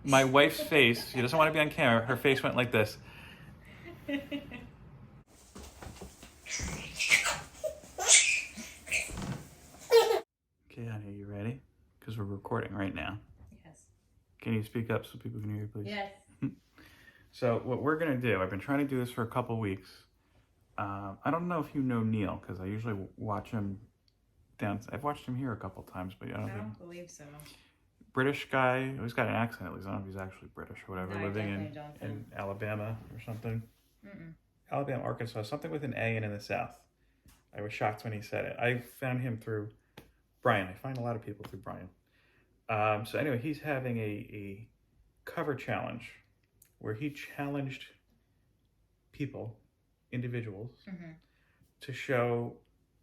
my wife's face, she doesn't want to be on camera, her face went like this. Okay, honey, you ready? Because we're recording right now. Yes. Can you speak up so people can hear you, please? Yes. So what we're going to do, I've been trying to do this for a couple weeks. I don't know if you know Neil, because I usually watch him down. I've watched him here a couple times, but I don't believe so. British guy. He's got an accent at least. I don't know if he's actually British or whatever. No, living in Alabama or something. Alabama, Arkansas, something with an A and in the South. I was shocked when he said it. I found him through Brian. I find a lot of people through Brian. So anyway, he's having a cover challenge where he challenged people, individuals, to show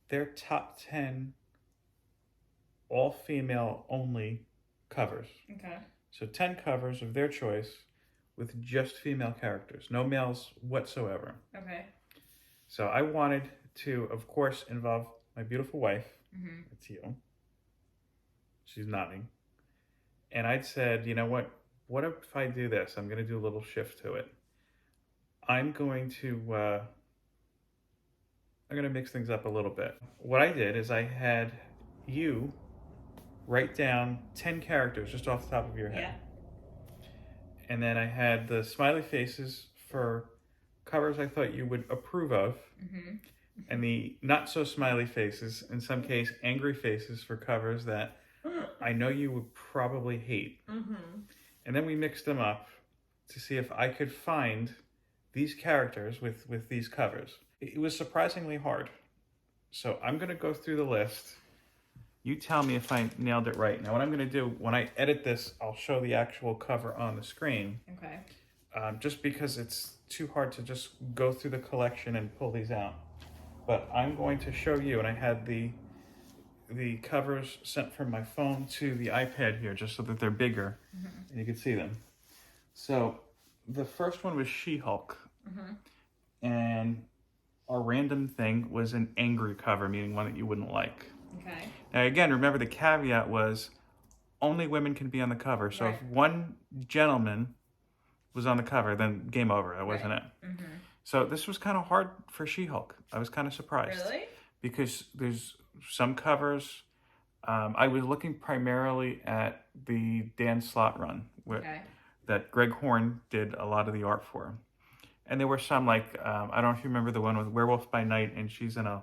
their top 10 all-female only covers. Okay. So 10 covers of their choice with just female characters, no males whatsoever. Okay. So I wanted to, of course, involve my beautiful wife. That's you. She's nodding. And I'd said, you know what if I do this? I'm going to do a little shift to it. I'm going to mix things up a little bit. What I did is I had you write down 10 characters just off the top of your head. Yeah. And then I had the smiley faces for covers I thought you would approve of. And the not so smiley faces, in some case angry faces, for covers that I know you would probably hate. And then we mixed them up to see if I could find these characters with these covers. It was surprisingly hard. So I'm going to go through the list. You tell me if I nailed it right. Now what I'm going to do, when I edit this, I'll show the actual cover on the screen. Okay. Just because it's too hard to just go through the collection and pull these out. But I'm going to show you, and I had the covers sent from my phone to the iPad here just so that they're bigger and you can see them. So the first one was She-Hulk. And our random thing was an angry cover, meaning one that you wouldn't like. Okay. Now again, remember the caveat was only women can be on the cover. So if one gentleman was on the cover, then game over. That wasn't it. So this was kind of hard for She-Hulk. I was kind of surprised. Really? Because there's some covers. I was looking primarily at the Dan Slott run that Greg Horn did a lot of the art for. And there were some like, I don't know if you remember the one with Werewolf by Night, and she's in a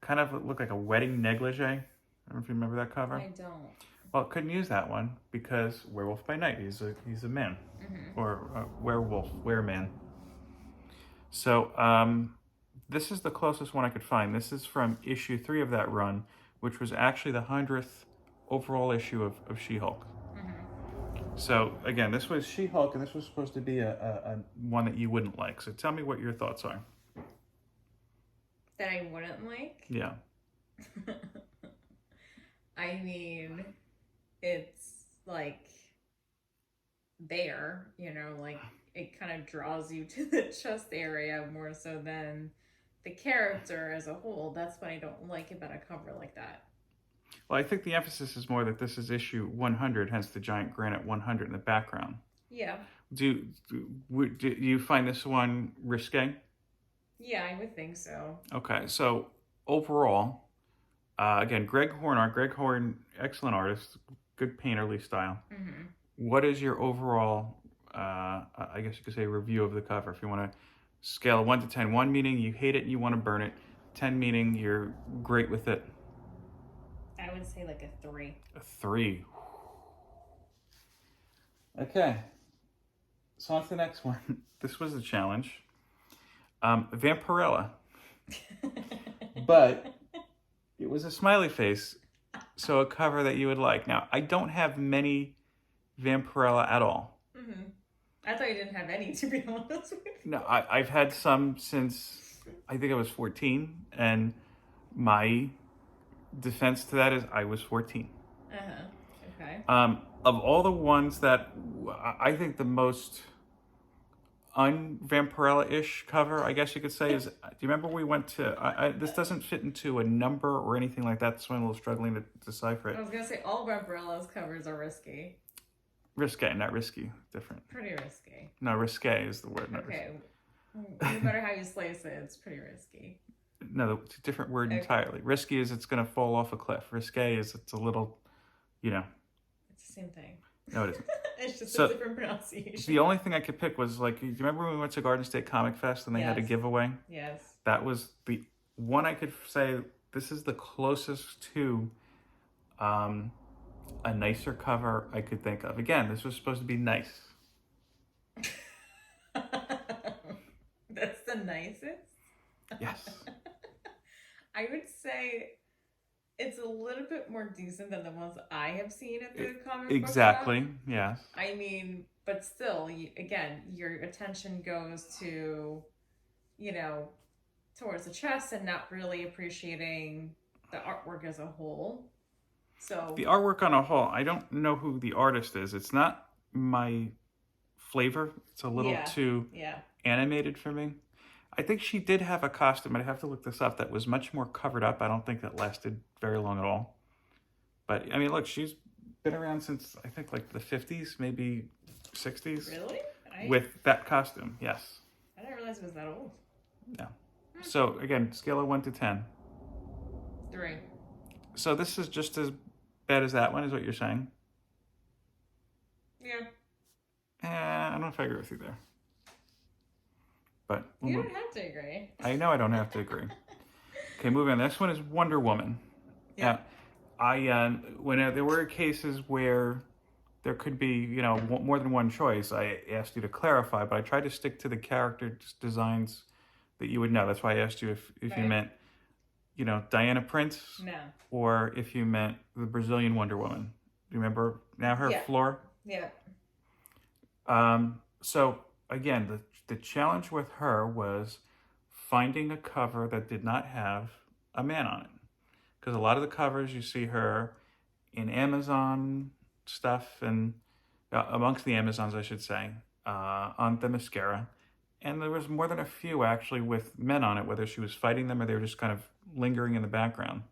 kind of looked like a wedding negligee. I don't know if you remember that cover. I don't. Well, couldn't use that one because Werewolf by Night, he's a man. Or a werewolf, wereman. So this is the closest one I could find. This is from issue 3 of that run, which was actually the 100th overall issue of She-Hulk. So again, this was She-Hulk, and this was supposed to be a one that you wouldn't like. So tell me what your thoughts are. That I wouldn't like? Yeah. I mean, it's like there, like it kind of draws you to the chest area more so than the character as a whole. That's what I don't like about a cover like that. Well, I think the emphasis is more that this is issue 100, hence the giant granite 100 in the background. Yeah. Do you find this one risque? Yeah, I would think so. Okay, so overall, again, Greg Horn, excellent artist, good painterly style. What is your overall, I guess you could say, review of the cover? If you want to scale 1 to 10, 1 meaning you hate it and you want to burn it, 10 meaning you're great with it. I would say like a 3. A 3. Okay, so on to the next one. This was a challenge. Vampirella. But it was a smiley face, so a cover that you would like. Now, I don't have many Vampirella at all. I thought you didn't have any, to be honest with you. No, I've had some since I think I was 14, and my defense to that is I was 14. Okay. Of all the ones that I think the most un-Vampirella-ish cover, I guess you could say, is, do you remember we went to, this doesn't fit into a number or anything like that, so I'm a little struggling to decipher it. I was going to say all Vampirella's covers are risky. Risque, not risky. Different. Pretty risky. No, risque is the word. Not Okay. No matter how you slice it, it's pretty risky. No, it's a different word entirely. Risky is it's going to fall off a cliff. Risque is it's a little, It's the same thing. No, it isn't. It's just a different pronunciation. The only thing I could pick was do you remember when we went to Garden State Comic Fest and they had a giveaway? Yes. That was the one I could say this is the closest to a nicer cover I could think of. Again, this was supposed to be nice. That's the nicest? Yes. I would say it's a little bit more decent than the ones I have seen at the comic book Exactly, shop. yes. I mean, but still, again, your attention goes to, towards the chest and not really appreciating the artwork as a whole. So the artwork on a whole, I don't know who the artist is. It's not my flavor. It's a little too animated for me. I think she did have a costume, I'd have to look this up, that was much more covered up. I don't think that lasted very long at all. But, I mean, look, she's been around since, I think, like the 50s, maybe 60s. Really? With that costume, yes. I didn't realize it was that old. Yeah. So, again, scale of 1 to 10. 3. So this is just as bad as that one, is what you're saying? Yeah. I don't know if I agree with you there. But you don't have to agree. I know I don't have to agree. Okay, moving on. This one is Wonder Woman. Yeah. When there were cases where there could be, more than one choice, I asked you to clarify, but I tried to stick to the character designs that you would know. That's why I asked you if you meant, Diana Prince. No. Or if you meant the Brazilian Wonder Woman. Do you remember now her floor? Yeah. So again, the challenge with her was finding a cover that did not have a man on it. Because a lot of the covers you see her in Amazon stuff and amongst the Amazons, I should say, on Themyscira. And there was more than a few actually with men on it, whether she was fighting them or they were just kind of lingering in the background.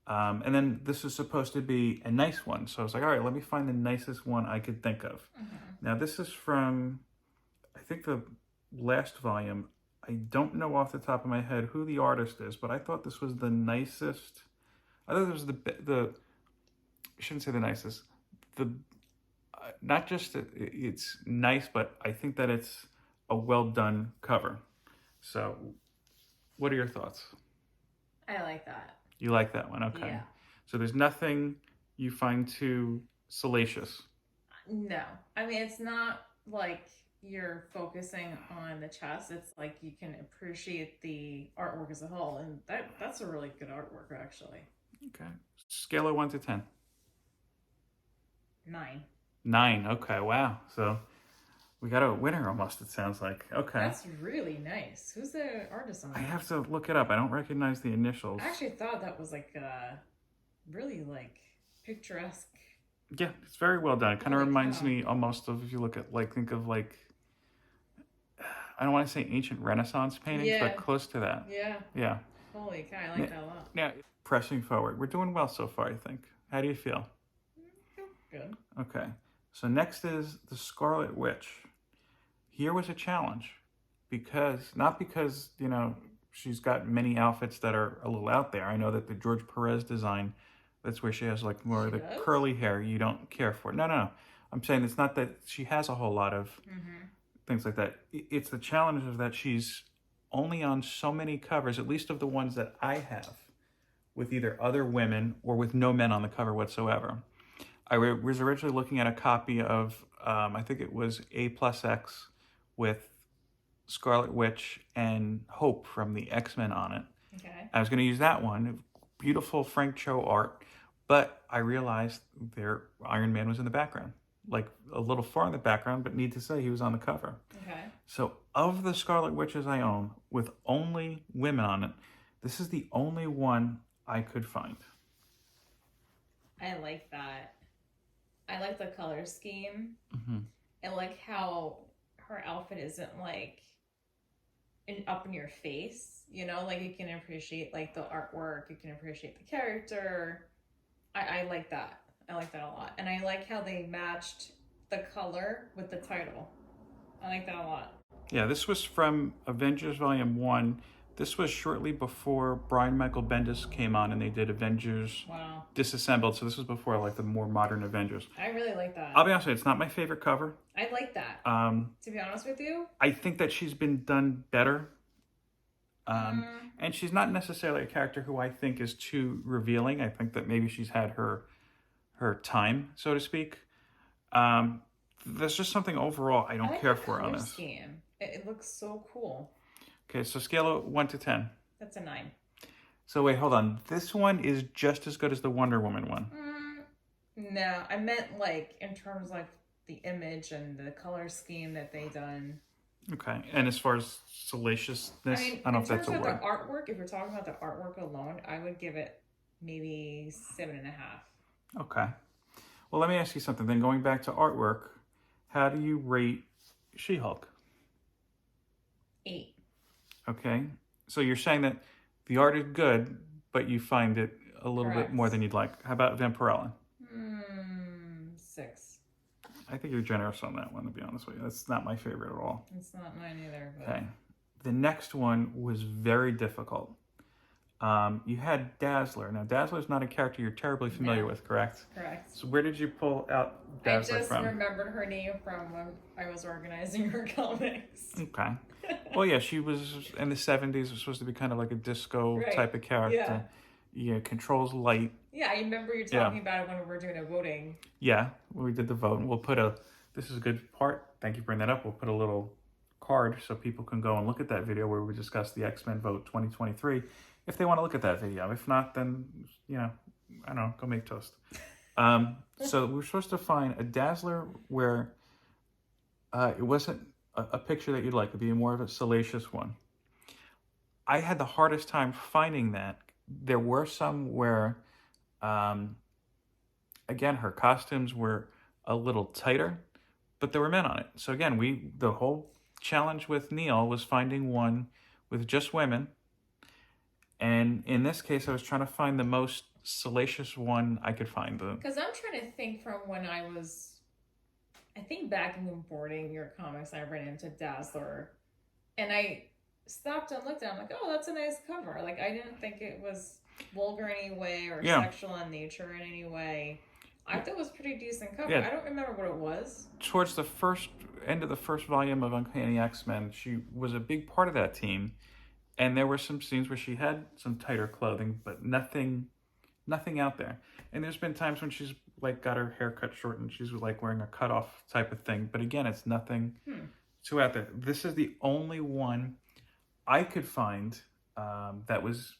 And then this is supposed to be a nice one. So I was like, all right, let me find the nicest one I could think of. Mm-hmm. Now, this is from, I think, the last volume. I don't know off the top of my head who the artist is, but I thought this was the nicest. I thought this was I shouldn't say the nicest. Not just it's nice, but I think that it's a well-done cover. So what are your thoughts? I like that. You like that one, okay. Yeah. So there's nothing you find too salacious? No. I mean, it's not like you're focusing on the chest. It's like you can appreciate the artwork as a whole. And that's a really good artwork, actually. Okay. Scale of 1 to 10. 9. 9, okay, wow. So we got a winner almost, it sounds like. Okay. That's really nice. Who's the artist on that? I have to look it up. I don't recognize the initials. I actually thought that was like really like picturesque. Yeah, it's very well done. It kind of reminds me almost of, if you look at think of I don't want to say ancient Renaissance paintings, but close to that. Yeah. Yeah. Holy cow, I like that a lot. Now, pressing forward. We're doing well so far, I think. How do you feel? Good. Okay. So next is the Scarlet Witch. Here was a challenge not because, she's got many outfits that are a little out there. I know that the George Perez design, that's where she has more of the curly hair you don't care for. No. I'm saying it's not that she has a whole lot of things like that. It's the challenge of that she's only on so many covers, at least of the ones that I have, with either other women or with no men on the cover whatsoever. I was originally looking at a copy of, I think it was A+X with Scarlet Witch and Hope from the X-Men on it. Okay. I was going to use that one. Beautiful Frank Cho art, but I realized their Iron Man was in the background. Like a little far in the background, but need to say he was on the cover. Okay. So of the Scarlet Witches I own, with only women on it, this is the only one I could find. I like that. I like the color scheme. Mm-hmm. I like how her outfit isn't up in your face, you can appreciate the artwork, you can appreciate the character. I like that. I like that a lot. And I like how they matched the color with the title. I like that a lot. Yeah, this was from Avengers Volume 1. This was shortly before Brian Michael Bendis came on and they did Avengers Disassembled. So this was before like the more modern Avengers. I really like that. I'll be honest with you, it's not my favorite cover. I like that. To be honest with you. I think that she's been done better. And she's not necessarily a character who I think is too revealing. I think that maybe she's had her time, so to speak. There's just something overall I don't care for on this. Scheme. It looks so cool. Okay, so scale of 1 to 10. That's a 9. So wait, hold on. This one is just as good as the Wonder Woman one. No, I meant like in terms of the image and the color scheme that they done. Okay, and as far as salaciousness, I don't know if that's a word. In terms of the artwork, if we're talking about the artwork alone, I would give it maybe 7.5. Okay. Well, let me ask you something. Then going back to artwork, how do you rate She-Hulk? 8. Okay. So you're saying that the art is good, but you find it a little bit more than you'd like. How about Vampirella? 6. I think you're generous on that one, to be honest with you. That's not my favorite at all. It's not mine either. But... Okay. The next one was very difficult. You had Dazzler. Now, Dazzler's not a character you're terribly familiar with, correct? Correct. So where did you pull out Dazzler from? I just remembered her name from when I was organizing her comics. Okay. Well, yeah, she was in the 70s. Was supposed to be kind of like a disco type of character. Yeah, controls light. Yeah, I remember you talking about it when we were doing a voting. Yeah, we did the vote. And we'll put this is a good part. Thank you for bringing that up. We'll put a little card so people can go and look at that video where we discuss the X-Men vote 2023. If they want to look at that video. If not, then, I don't know, go make toast. So we're supposed to find a Dazzler where it wasn't a picture that you'd like. It'd be more of a salacious one. I had the hardest time finding that. There were some where, again, her costumes were a little tighter, but there were men on it. So again, the whole challenge with Neil was finding one with just women. And in this case, I was trying to find the most salacious one I could find. Because I'm trying to think from when I think back in boarding your comics, I ran into Dazzler. And I stopped and looked at it. I'm like, oh, that's a nice cover. Like, I didn't think it was vulgar in any way or sexual in nature in any way. I thought it was a pretty decent cover. I don't remember what it was. Towards the end of the first volume of Uncanny X-Men, she was a big part of that team. And there were some scenes where she had some tighter clothing, but nothing out there. And there's been times when she's like got her hair cut short and she's like wearing a cutoff type of thing. But again, it's nothing too out there. This is the only one I could find that was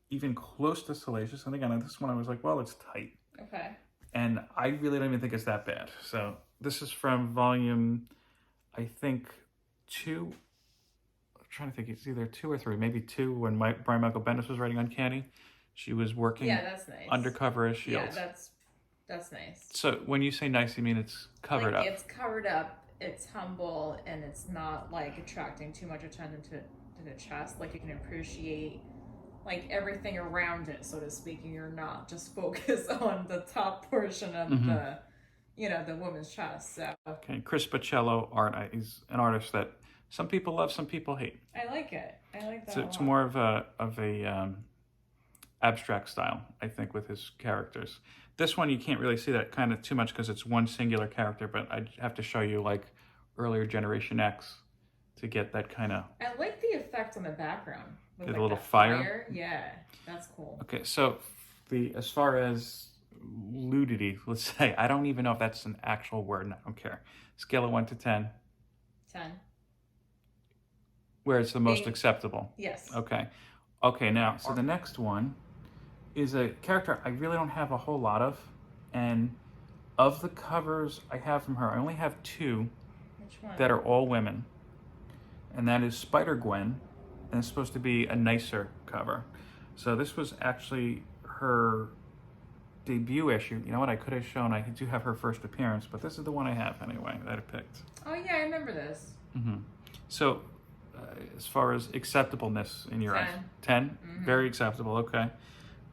even close to salacious. And again, this one I was like, well, it's tight. Okay. And I really don't even think it's that bad. So this is from volume, I think, 2. Trying to think, it's either 2 or 3, maybe 2, when Brian Michael Bendis was writing Uncanny. She was working that's nice. undercover as Shield. Yeah, that's nice. So when you say nice, you mean it's covered up? It's covered up, it's humble, and it's not like attracting too much attention to the chest. Like you can appreciate like everything around it, so to speak, and you're not just focused on the top portion of the woman's chest. So okay, Chris Pacello is an artist that some people love, some people hate. I like it. I like that. So it's more of a abstract style, I think, with his characters. This one you can't really see that kind of too much because it's one singular character, but I have to show you like earlier Generation X to get that kind of. I like the effect on the background. With, a little fire. Yeah, that's cool. Okay, so as far as nudity, let's say, I don't even know if that's an actual word. And I don't care. Scale of 1 to 10. 10. Where it's the most acceptable. Yes. Okay, now, so the next one is a character I really don't have a whole lot of. And of the covers I have from her, I only have 2 that are all women. And that is Spider-Gwen, and it's supposed to be a nicer cover. So this was actually her debut issue. You know what, I could have shown, I do have her first appearance, but this is the one I have anyway, that I picked. Oh yeah, I remember this. So, as far as acceptableness in your eyes, 10? Very acceptable, okay.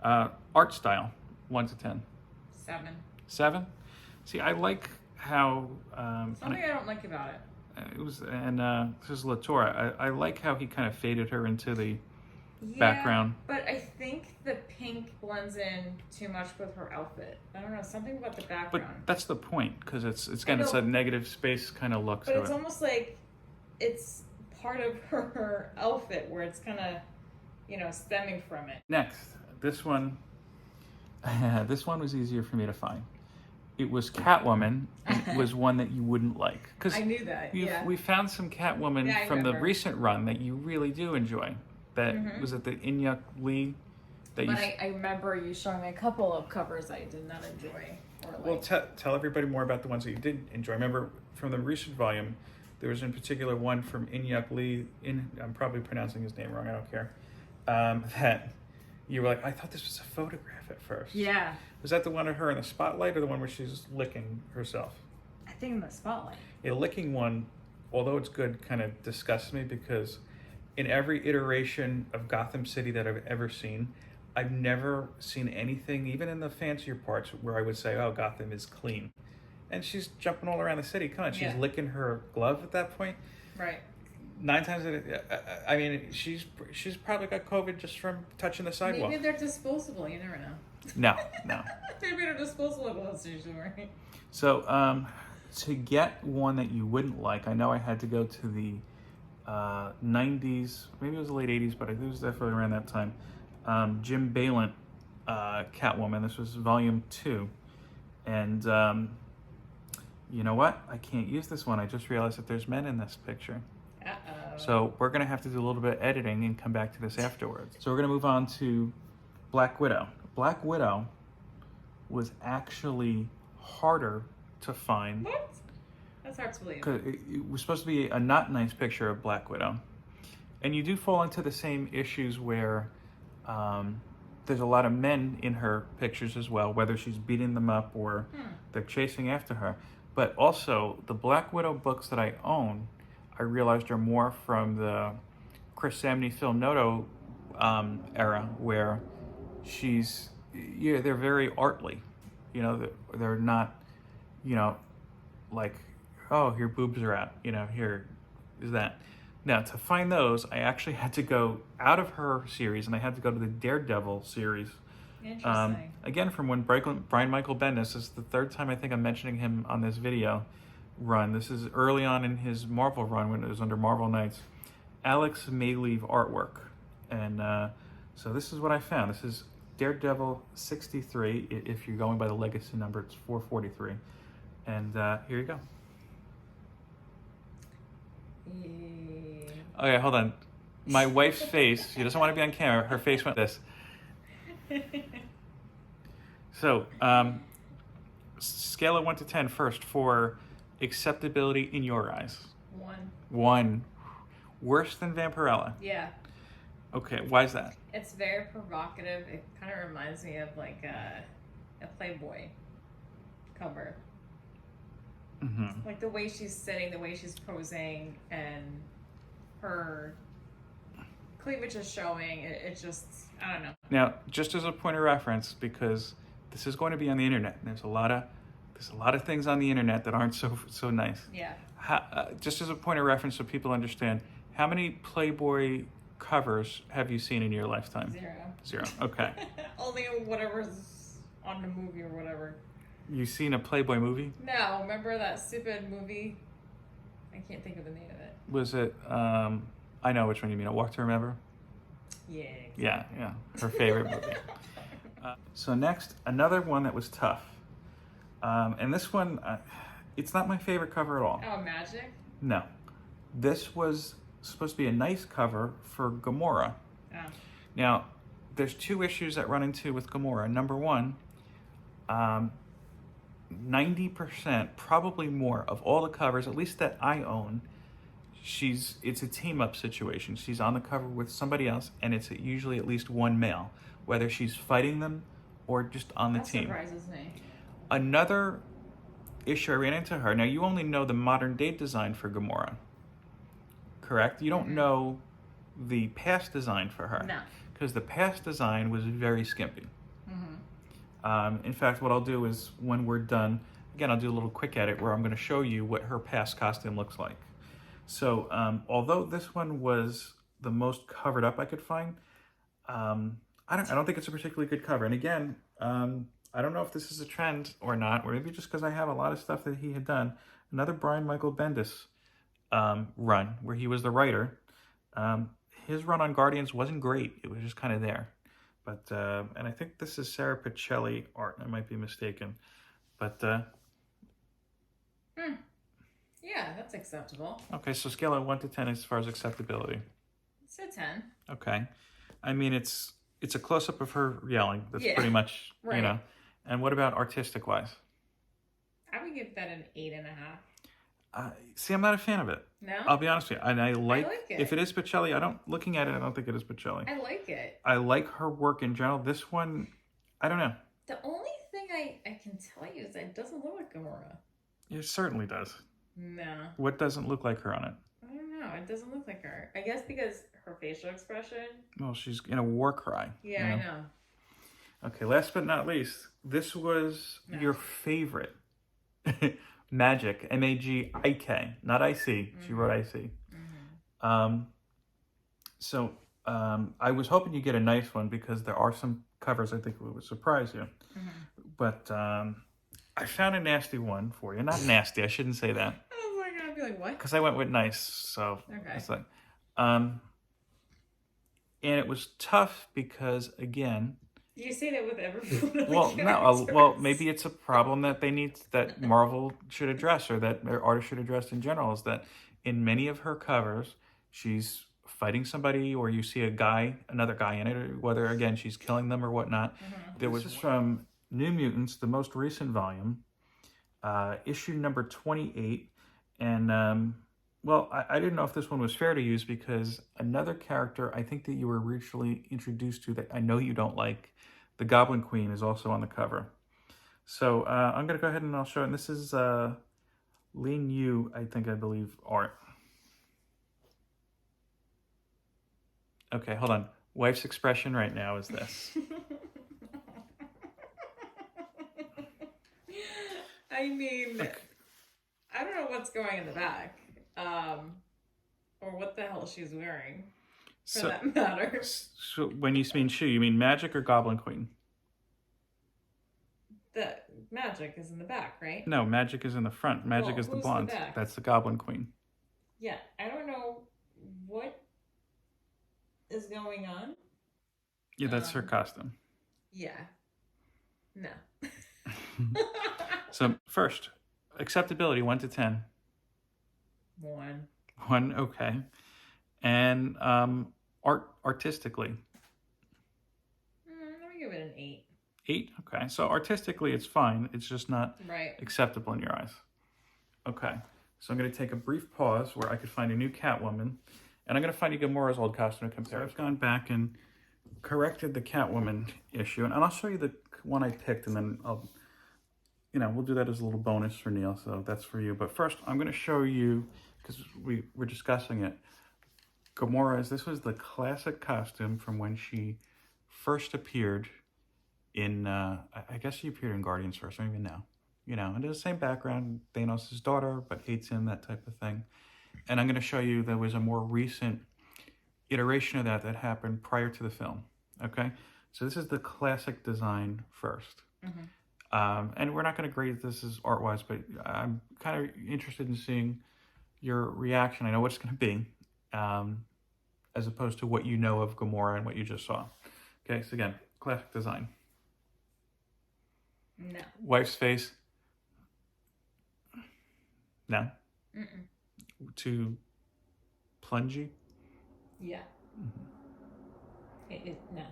Art style, 1 to 10. 7. 7? See, I like how Something I don't like about it. it was, and this is Latora. I like how he kind of faded her into the Yeah, background. but I think the pink blends in too much with her outfit. I don't know, something about the But background. that's the point, because it's I a know. negative space kind of look But to it's it. almost like it's part of her outfit where it's kind of, stemming from it. Next, this one, this one was easier for me to find. It was Catwoman. It was one that you wouldn't like, because I knew that. Yeah. we found some Catwoman Yeah, I from the remember. recent run that you really do enjoy. That was it, the unknowingly. That But I remember you showing me a couple of covers I did not enjoy. Or like, Well, tell everybody more about the ones that you did enjoy. Remember, from the recent volume, there was in particular one from Inyuk Lee. I'm probably pronouncing his name wrong. I don't care. That you were like, I thought this was a photograph at first. yeah, Was that the one of her in the spotlight, or the one where she's licking herself? I think in the spotlight. A licking one, although it's good, kind of disgusts me, because in every iteration of Gotham City that I've ever seen, I've never seen anything, even in the fancier parts, where I would say, oh, Gotham is clean. And she's jumping all around the city. Come on, she's Yeah. licking her glove at that point. Right. 9 times out of, I mean, she's probably got COVID just from touching the sidewalk. Maybe they're disposable. You never know. No. Maybe they're disposable clothes, right? So, to get one that you wouldn't like, I know I had to go to the 90s, maybe it was the late 80s, but I think it was definitely around that time. Jim Balent, Catwoman. This was volume 2. And you know what? I can't use this one. I just realized that there's men in this picture. Uh-oh. So we're going to have to do a little bit of editing and come back to this afterwards. So we're going to move on to Black Widow. Black Widow was actually harder to find. What? That's hard to believe. Because it was supposed to be a not nice picture of Black Widow. And you do fall into the same issues where there's a lot of men in her pictures as well, whether she's beating them up or they're chasing after her. But also, the Black Widow books that I own, I realized are more from the Chris Samney Phil Noto era, where they're very artly. They're not, like, oh, your boobs are out, here is that. Now, to find those, I actually had to go out of her series, and I had to go to the Daredevil series. Interesting. Again, from when Brian Michael Bendis, this is the third time I think I'm mentioning him on this video run. This is early on in his Marvel run when it was under Marvel Knights. Alex Mayleave artwork. And so this is what I found. This is Daredevil 63. If you're going by the legacy number, it's 443. And here you go. Okay, hold on. My wife's face, she doesn't want to be on camera. Her face went this. So, scale of 1 to 10 first for acceptability in your eyes. 1. 1. Worse than Vampirella. Yeah. Okay, why is that? It's very provocative. It kind of reminds me of like a Playboy cover. Mm-hmm. Like the way she's sitting, the way she's posing, and her cleavage is showing. It just, I don't know. Now, just as a point of reference, because this is going to be on the internet, and there's a lot of things on the internet that aren't so nice. Yeah. Just as a point of reference, so people understand, how many Playboy covers have you seen in your lifetime? 0. Okay. Only whatever's on the movie or whatever. You seen a Playboy movie? No, remember that stupid movie? I can't think of the name of it. Was it? I know which one you mean. A Walk to Remember. Yeah. Yeah. Her favorite movie. So next, another one that was tough, and this one, it's not my favorite cover at all. Oh, Magic? No, this was supposed to be a nice cover for Gamora. Oh. Now, there's 2 issues that run into with Gamora. Number 1, 90%, probably more, of all the covers, at least that I own, it's a team-up situation. She's on the cover with somebody else, and it's usually at least one male, whether she's fighting them or just on the team. That surprises me. Another issue I ran into her, now you only know the modern-day design for Gamora, correct? You don't know the past design for her. No. Because the past design was very skimpy. In fact, what I'll do is, when we're done, again, I'll do a little quick edit where I'm going to show you what her past costume looks like. So, although this one was the most covered up I could find, I don't think it's a particularly good cover. And again, I don't know if this is a trend or not, or maybe just because I have a lot of stuff that he had done. Another Brian Michael Bendis run where he was the writer. His run on Guardians wasn't great. It was just kind of there. But, and I think this is Sarah Pichelli art. I might be mistaken. But, Yeah, that's acceptable. okay, so scale of 1 to 10 as far as acceptability. It's a 10. Okay. I mean, it's a close-up of her yelling. That's Yeah. pretty much, Right. you know. And what about artistic-wise? I would give that an 8.5. See, I'm not a fan of it. No? I'll be honest with you. And I like it. if it is Pichelli, looking at it, I don't think it is Pichelli. I like it. I like her work in general. This one, I don't know. The only thing I can tell you is that it doesn't look like Gamora. It certainly does. No. What doesn't look like her on it? I don't know. It doesn't look like her. I guess because her facial expression. Well, she's in a war cry. Yeah, you know? I know. Okay, last but not least, this was your favorite. Magic, M-A-G-I-K, not I-C. She wrote I-C. So I was hoping you get a nice one because there are some covers I think would surprise you. But I found a nasty one for you. Not nasty, I shouldn't say that. I was like, I'd be like, what? Because I went with nice, so Okay. it's like, and it was tough because again, You say that with every well, no, well, maybe it's a problem that that Marvel should address, or that artists should address in general, is that in many of her covers, she's fighting somebody, or you see another guy in it, or whether again she's killing them or whatnot. There was from New Mutants, the most recent volume, issue number 28, and well, I didn't know if this one was fair to use because another character I think that you were originally introduced to that I know you don't like, the Goblin Queen, is also on the cover. So I'm going to go ahead and I'll show it. And this is Lin Yu, I believe, art. Okay, hold on. Wife's expression right now is this. I mean, okay. I don't know what's going in the back. Or what the hell she's wearing, for that matter. So when you mean shoe, you mean Magic or Goblin Queen? The Magic is in the back, right? No, Magic is in the front. Magic is the blonde. That's the Goblin Queen. Yeah, I don't know what is going on. Yeah, that's her costume. Yeah. No. So first, acceptability, 1 to 10. 1. 1, okay. And artistically? Let me give it an 8. 8? Okay. So artistically, it's fine. It's just not acceptable in your eyes. Okay. So I'm going to take a brief pause where I could find a new Catwoman. And I'm going to find you Gamora's old costume to compare. So I've gone back and corrected the Catwoman issue. And I'll show you the one I picked, and then I'll, we'll do that as a little bonus for Neil. So that's for you. But first, I'm going to show you, because we were discussing it, Gamora's, this was the classic costume from when she first appeared in, I guess she appeared in Guardians first, maybe now. And it's the same background, Thanos' daughter, but hates him, that type of thing. And I'm going to show you there was a more recent iteration of that happened prior to the film, okay? So this is the classic design first. And we're not going to grade this as art-wise, but I'm kind of interested in seeing your reaction. I know what it's going to be, as opposed to what you know of Gamora and what you just saw. Okay, so again, classic design. No. Wife's face? No? Too plungy? Yeah. No.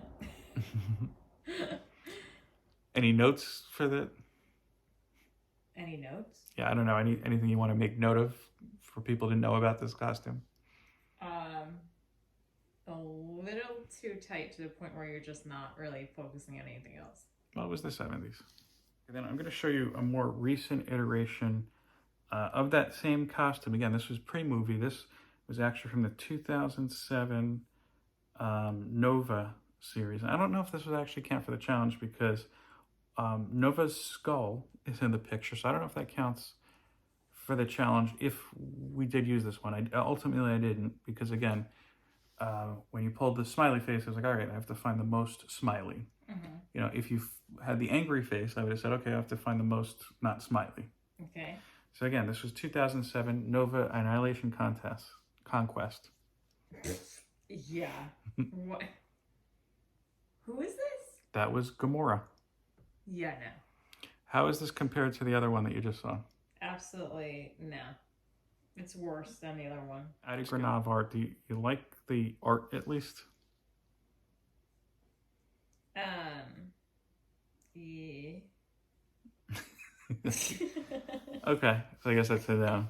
Any notes for that? Any notes? Yeah, I don't know. Anything you want to make note of for people to know about this costume? A little too tight to the point where you're just not really focusing on anything else. Well, it was the 70s. And then I'm going to show you a more recent iteration of that same costume. Again, this was pre-movie. This was actually from the 2007 Nova series. And I don't know if this would actually count for the challenge because Nova's skull is in the picture, so I don't know if that counts for the challenge if we did use this one. Ultimately I didn't, because again, when you pulled the smiley face, I was like, all right, I have to find the most smiley. Mm-hmm. You know, if you had the angry face, I would have said, okay, I have to find the most not smiley. Okay. So again, this was 2007 Nova Annihilation Conquest. Yeah. What? Who is this? That was Gamora. Yeah, no. How is this compared to the other one that you just saw? Absolutely no. It's worse than the other one. Adi Granav art. Do you like the art at least? Yeah. Okay, so I guess that's it down.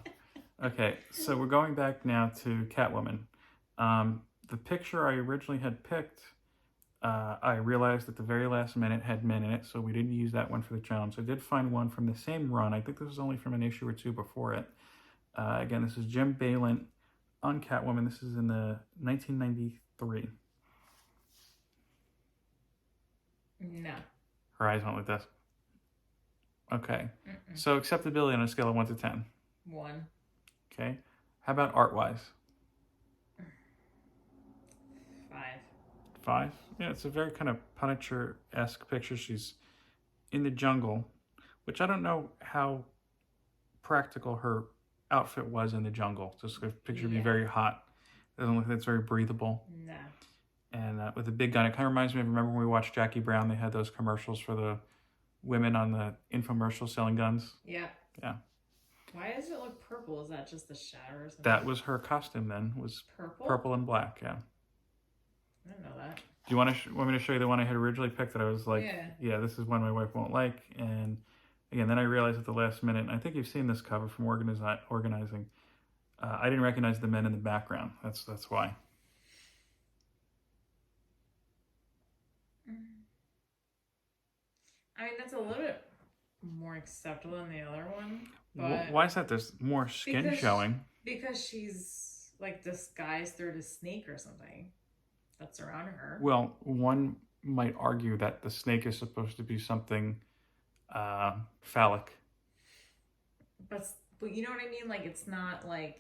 Okay, so we're going back now to Catwoman. The picture I originally had picked, I realized at the very last minute had men in it, so we didn't use that one for the challenge. I did find one from the same run. I think this was only from an issue or two before it. Again, this is Jim Balint on Catwoman. This is in the 1993. No. Her eyes went like this. Okay. Mm-mm. So acceptability on a scale of 1 to 10. 1. Okay. How about art-wise? 5. 5? Yeah, it's a very kind of Punisher-esque picture. She's in the jungle, which I don't know how practical her outfit was in the jungle. Just the picture would be very hot. Doesn't look like it's very breathable. No. And with a big gun, it kind of reminds me of, remember when we watched Jackie Brown, they had those commercials for the women on the infomercial selling guns? Yeah. Yeah. Why does it look purple? Is that just the shadow or something? That was her costume then, was purple and black, yeah. I didn't know that. Do you want me to show you the one I had originally picked that I was like, yeah, this is one my wife won't like? And again, then I realized at the last minute, and I think you've seen this cover from organizing, I didn't recognize the men in the background. That's why. I mean, that's a little bit more acceptable than the other one. But Why is that? There's more skin showing. Because she's like disguised through the snake or something that's around her. Well, one might argue that the snake is supposed to be something phallic. But you know what I mean? Like, it's not like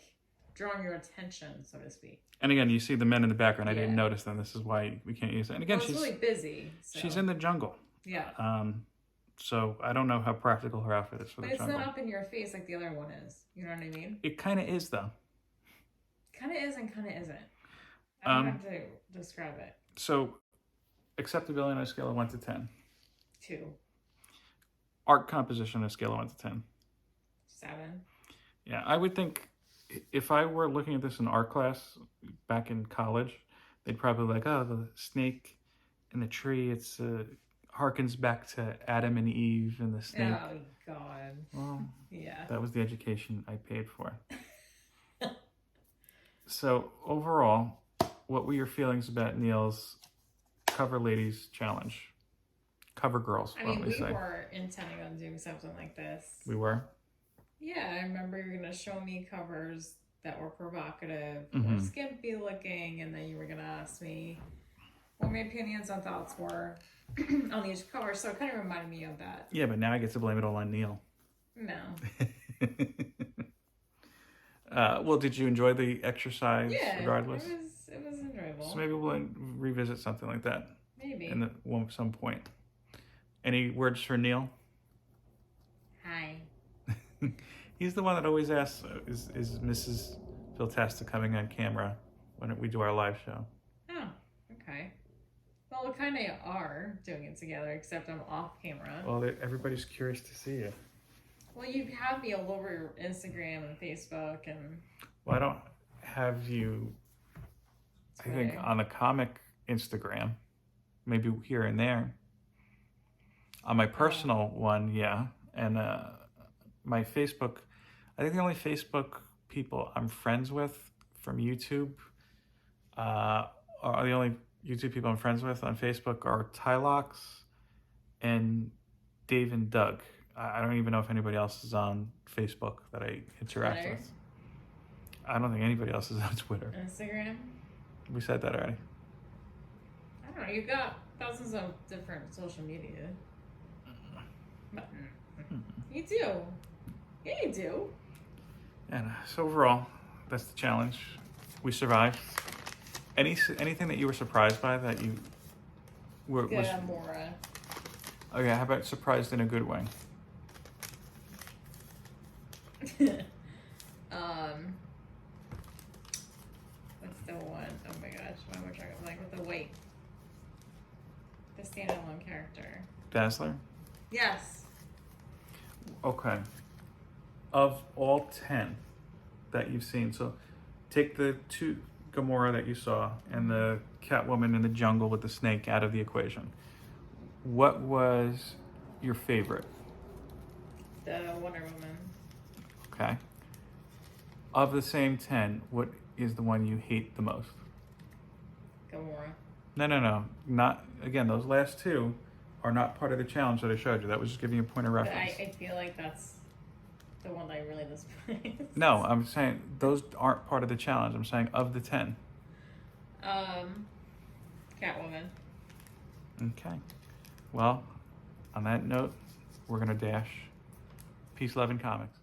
drawing your attention, so to speak. And again, you see the men in the background. I didn't notice them. This is why we can't use it. And again, she's really busy. So. She's in the jungle. Yeah. So I don't know how practical her outfit is for the jungle. But it's not up in your face like the other one is. You know what I mean? It kind of is, though. Kind of is and kind of isn't. I don't have to describe it. So, acceptability on a scale of 1 to 10. 2. Art composition on a scale of 1 to 10. 7. Yeah, I would think if I were looking at this in art class back in college, they'd probably be like, oh, the snake in the tree, it's harkens back to Adam and Eve and the snake. Oh, God. Well, yeah. That was the education I paid for. So, overall, what were your feelings about Neil's Cover Ladies Challenge? Cover Girls, I mean, we were intending on doing something like this. We were? Yeah, I remember you were going to show me covers that were provocative Mm-hmm. or skimpy looking, and then you were going to ask me what my opinions and thoughts were on each cover, so it kind of reminded me of that. Yeah, but now I get to blame it all on Neil. No. Well, did you enjoy the exercise regardless? It was enjoyable. So maybe we'll revisit something like that. Maybe. At some point. Any words for Neil? Hi. He's the one that always asks, is Mrs. Philtesta coming on camera when we do our live show? Oh, okay. Well, we kind of are doing it together, except I'm off camera. Well, everybody's curious to see you. Well, you have me all over your Instagram and Facebook and... Well, I don't have you, I think, on the comic Instagram. Maybe here and there. On my personal one, yeah. And my Facebook, I think the only Facebook people I'm friends with from YouTube, or the only YouTube people I'm friends with on Facebook are Tylox and Dave and Doug. I don't even know if anybody else is on Facebook that I interact with. I don't think anybody else is on Twitter. Instagram? We said that already. I don't know. You've got thousands of different social media. You do. Yeah, you do. And so overall, that's the challenge. We survived. Anything that you were surprised by that you were was? Gamora. Okay, how about surprised in a good way? What's the one? Oh my gosh, why am I trying to with the white, the standalone character? Dazzler? Yes. Okay. Of all 10 that you've seen, so take the 2 Gamora that you saw and the Catwoman in the jungle with the snake out of the equation. What was your favorite? The Wonder Woman. Okay. Of the same 10, what is the one you hate the most? Gamora. No. Not, again, those last 2 are not part of the challenge that I showed you. That was just giving you a point of But reference. I feel like that's the one that I really despise. No, I'm saying those aren't part of the challenge. I'm saying of the 10. Catwoman. Okay. Well, on that note, we're going to dash. Peace, love, and comics.